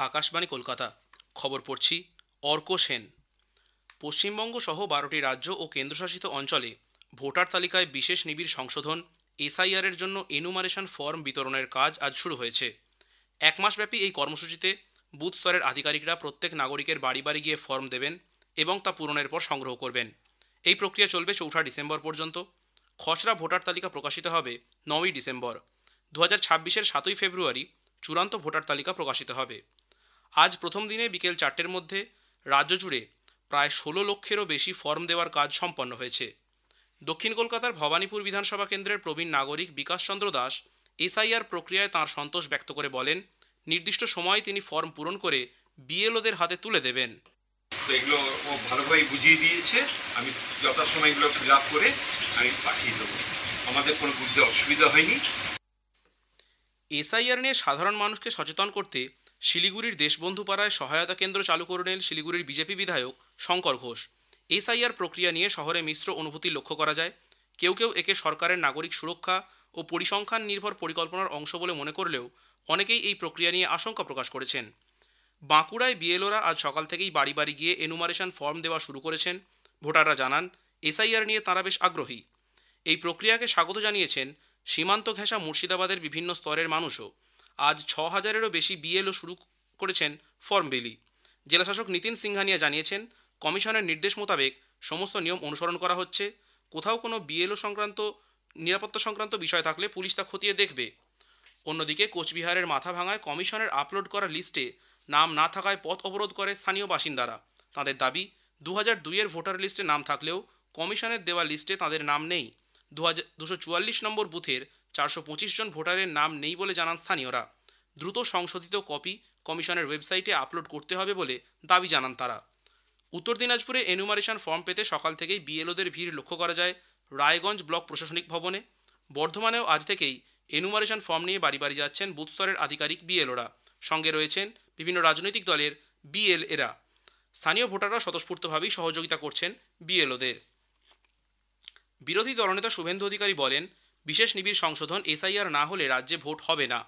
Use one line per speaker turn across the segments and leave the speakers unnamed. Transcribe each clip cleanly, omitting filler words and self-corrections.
আকাশবাণী কলকাতা। খবর পড়ছি অর্ক সেন। পশ্চিমবঙ্গ সহ 12টি রাজ্য ও কেন্দ্রশাসিত অঞ্চলে ভোটার তালিকায় বিশেষ নিবিড় সংশোধন এসআইআর এর জন্য এনুমারেশন ফর্ম বিতরণের কাজ আজ শুরু হয়েছে। এক মাসব্যাপী এই কর্মসূচিতে বুথ স্তরের আধিকারিকরা প্রত্যেক নাগরিকের বাড়ি বাড়ি গিয়ে ফর্ম দেবেন এবং তা পূরণের পর সংগ্রহ করবেন। এই প্রক্রিয়া চলবে 4 ডিসেম্বর পর্যন্ত। খসড়া ভোটার তালিকা প্রকাশিত হবে 9 ডিসেম্বর। 2026-এর 7 ফেব্রুয়ারি চূড়ান্ত ভোটার তালিকা প্রকাশিত হবে। আজ প্রথম দিনে বিকেল 4টের মধ্যে রাজ্য জুড়ে প্রায় 16 লক্ষেরও বেশি ফর্ম দেওয়ার কাজ সম্পন্ন হয়েছে। দক্ষিণ কলকাতার ভবানীপুর বিধানসভা কেন্দ্রের প্রবীণ নাগরিক বিকাশ চন্দ্র দাস এসআইআর প্রক্রিয়ায় তাঁর সন্তোষ ব্যক্ত করে বলেন, নির্দিষ্ট সময়ে তিনি ফর্ম পূরণ করে বিএলওদের হাতে তুলে দেবেন।
তো এগুলো ও ভালোভাবে বুঝিয়ে দিয়েছে, আমি যথাসময় এগুলো ফিল আপ করে আমি পাঠিয়ে দেবো। আমাদের কোনো বুঝতে অসুবিধা হয়নি।
এসআইআর নিয়ে সাধারণ মানুষকে সচেতন করতে শিলিগুড়ির দেশবন্ধু পাড়ায় সহায়তা কেন্দ্র চালু করলেন শিলিগুড়ির বিজেপি বিধায়ক শঙ্কর ঘোষ। এসআইআর প্রক্রিয়া নিয়ে শহরে মিশ্র অনুভূতি লক্ষ্য করা যায়। কেউ কেউ একে সরকারের নাগরিক সুরক্ষা ও পরিসংখ্যান নির্ভর পরিকল্পনার অংশ বলে মনে করলেও অনেকেই এই প্রক্রিয়া নিয়ে আশঙ্কা প্রকাশ করেছেন। বাঁকুড়ায় বিএলওরা আজ সকাল থেকেই বাড়ি বাড়ি গিয়ে এনুমারেশন ফর্ম দেওয়া শুরু করেছেন। ভোটাররা জানান, এসআইআর নিয়ে তাঁরা বেশ আগ্রহী। এই প্রক্রিয়াকে স্বাগত জানিয়েছেন সীমান্ত ঘেঁষা মুর্শিদাবাদের বিভিন্ন স্তরের মানুষও। আজ 6,000-এরও বেশি বিএলও শুরু করেছেন ফর্ম বিলি। জেলাশাসক নিতিন সিংহানিয়া জানিয়েছেন, কমিশনের নির্দেশ মোতাবেক সমস্ত নিয়ম অনুসরণ করা হচ্ছে। কোথাও কোনো বিএলও সংক্রান্ত নিরাপত্তা সংক্রান্ত বিষয় থাকলে পুলিশ তা খতিয়ে দেখবে। অন্যদিকে কোচবিহারের মাথাভাঙায় কমিশনের আপলোড করা লিস্টে নাম না থাকায় পথ অবরোধ করে স্থানীয় বাসিন্দারা। তাঁদের দাবি, 2002-এর ভোটার লিস্টে নাম থাকলেও কমিশনের দেওয়া লিস্টে তাঁদের নাম নেই। 244 নম্বর বুথের 425 জন ভোটারের নাম নেই বলে জানান স্থানীয়রা। দ্রুত সংশোধিত কপি কমিশনের ওয়েবসাইটে আপলোড করতে হবে বলে দাবি জানান তারা। উত্তর দিনাজপুরে এনুমারেশন ফর্ম পেতে সকাল থেকেই বিএলওদের ভিড় লক্ষ্য করা যায় রায়গঞ্জ ব্লক প্রশাসনিক ভবনে। বর্ধমানেও আজ থেকেই এনুমারেশন ফর্ম নিয়ে বাড়ি বাড়ি যাচ্ছেন বুথ স্তরের আধিকারিক বিএলওরা। সঙ্গে রয়েছেন বিভিন্ন রাজনৈতিক দলের বিএলএরা। স্থানীয় ভোটাররা স্বতঃস্ফূর্তভাবেই সহযোগিতা করছেন বিএলওদের। বিরোধী দলনেতা শুভেন্দু অধিকারী বলেন, বিশেষ নিবিড় সংশোধন এসআইআর না হলে রাজ্যে ভোট হবে না।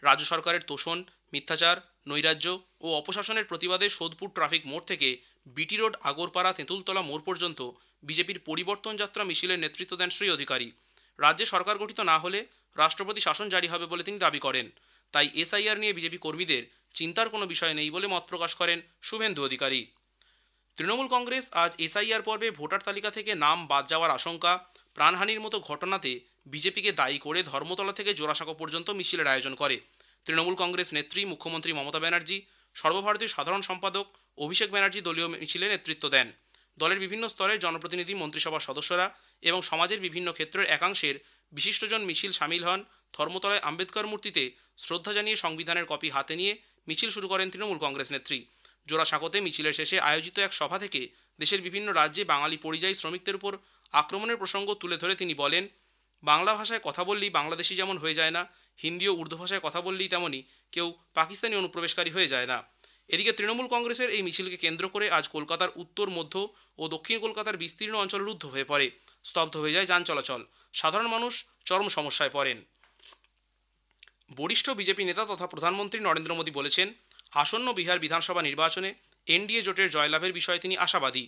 রাজ্য সরকারের তোষণ, মিথ্যাচার, নৈরাজ্য ও অপশাসনের প্রতিবাদে সোদপুর ট্রাফিক মোড় থেকে বিটি রোড, আগরপাড়া, তেঁতুলতলা মোড় পর্যন্ত বিজেপির পরিবর্তন যাত্রা মিছিলের নেতৃত্ব দেন শ্রী অধিকারী। রাজ্যে সরকার গঠিত না হলে রাষ্ট্রপতি শাসন জারি হবে বলে তিনি দাবি করেন। তাই এসআইআর নিয়ে বিজেপি কর্মীদের চিন্তার কোনো বিষয় নেই বলে মত প্রকাশ করেন শুভেন্দু অধিকারী। তৃণমূল কংগ্রেস আজ এসআইআর পর্বে ভোটার তালিকা থেকে নাম বাদ যাওয়ার আশঙ্কা, প্রাণহানির মতো ঘটনাতে বিজেপিকে দায়ী করে ধর্মতলা থেকে জোড়াসাঁকো পর্যন্ত মিছিলের আয়োজন করে। তৃণমূল কংগ্রেস নেত্রী মুখ্যমন্ত্রী মমতা ব্যানার্জি, সর্বভারতীয় সাধারণ সম্পাদক অভিষেক ব্যানার্জি দলীয় মিছিলে নেতৃত্ব দেন। দলের বিভিন্ন স্তরের জনপ্রতিনিধি, মন্ত্রিসভার সদস্যরা এবং সমাজের বিভিন্ন ক্ষেত্রের একাংশের বিশিষ্টজন মিছিল সামিল হন। ধর্মতলায় আম্বেদকর মূর্তিতে শ্রদ্ধা জানিয়ে সংবিধানের কপি হাতে নিয়ে মিছিল শুরু করেন তৃণমূল কংগ্রেস নেত্রী। জোড়াসাঁকোতে মিছিলের শেষে আয়োজিত এক সভা থেকে দেশের বিভিন্ন রাজ্যে বাঙালি পরিযায়ী শ্রমিকদের উপর আক্রমণের প্রসঙ্গ তুলে ধরে তিনি বলেন, বাংলা ভাষায় কথা বললেই বাংলাদেশি যেমন হয়ে যায় না, হিন্দি ও উর্দু ভাষায় কথা বললেই তেমনই কেউ পাকিস্তানি অনুপ্রবেশকারী হয়ে যায় না। এদিকে তৃণমূল কংগ্রেসের এই মিছিলকে কেন্দ্র করে আজ কলকাতার উত্তর, মধ্য ও দক্ষিণ কলকাতার বিস্তীর্ণ অঞ্চল রুদ্ধ হয়ে পড়ে। স্তব্ধ হয়ে যায় যান চলাচল। সাধারণ মানুষ চরম সমস্যায় পড়েন। বরিষ্ঠ বিজেপি নেতা তথা প্রধানমন্ত্রী নরেন্দ্র মোদী বলেছেন, আসন্ন বিহার বিধানসভা নির্বাচনে এনডিএ জোটের জয়লাভের বিষয়ে তিনি আশাবাদী।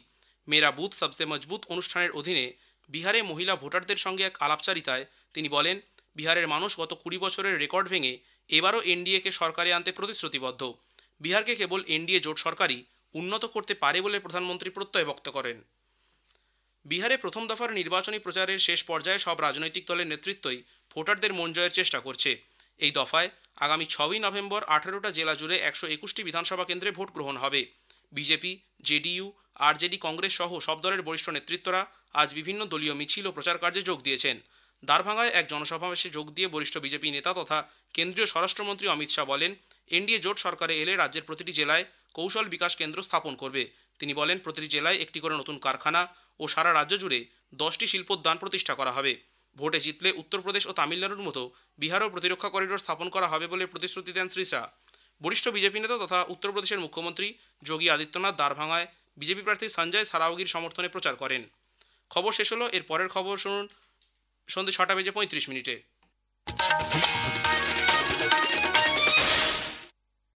মেরা বুথ সবসে মজবুত অনুষ্ঠানের অধীনে বিহারে মহিলা ভোটারদের সঙ্গে এক আলাপচারিতায় তিনি বলেন, বিহারের মানুষ গত 20 বছরের রেকর্ড ভেঙে এবারও এনডিএকে সরকারে আনতে প্রতিশ্রুতিবদ্ধ। বিহারকে কেবল এনডিএ জোট সরকারই উন্নত করতে পারে বলে প্রধানমন্ত্রী প্রত্যয় ব্যক্ত করেন। বিহারে প্রথম দফার নির্বাচনী প্রচারের শেষ পর্যায়ে সব রাজনৈতিক দলের নেতৃত্বই ভোটারদের মন জয়ের চেষ্টা করছে। এই দফায় আগামী 6 নভেম্বর 18টা জেলা জুড়ে 121টি বিধানসভা কেন্দ্রে ভোট গ্রহণ হবে। বিজেপি, জেডিইউ, আরজেডি, কংগ্রেস সহ সব দলের বরিষ্ঠ নেতৃত্বরা আজ বিভিন্ন দলীয় মিছিল ও প্রচার কার্যে যোগ দিয়েছেন। দ্বারভাঙায় এক জনসমাবেশে যোগ দিয়ে বরিষ্ঠ বিজেপি নেতা তথা কেন্দ্রীয় স্বরাষ্ট্রমন্ত্রী অমিত শাহ বলেন, এনডিএ জোট সরকারে এলে রাজ্যের প্রতিটি জেলায় কৌশল বিকাশ কেন্দ্র স্থাপন করবে। তিনি বলেন, প্রতিটি জেলায় একটি করে নতুন কারখানা ও সারা রাজ্য জুড়ে 10টি শিল্পোদ্যান প্রতিষ্ঠা করা হবে। ভোটে জিতলে উত্তরপ্রদেশ ও তামিলনাড়ুর মতো বিহারও প্রতিরক্ষা করিডোর স্থাপন করা হবে বলে প্রতিশ্রুতি দেন শ্রী শাহ। বরিষ্ঠ বিজেপি নেতা তথা উত্তরপ্রদেশের মুখ্যমন্ত্রী যোগী আদিত্যনাথ দ্বারভাঙায় বিজেপি প্রার্থী সঞ্জয় সারাওগির সমর্থনে প্রচার করেন। খবর শেষ হলো। এর পরের খবর শুনুন সন্ধ্যে 6:35 মিনিটে।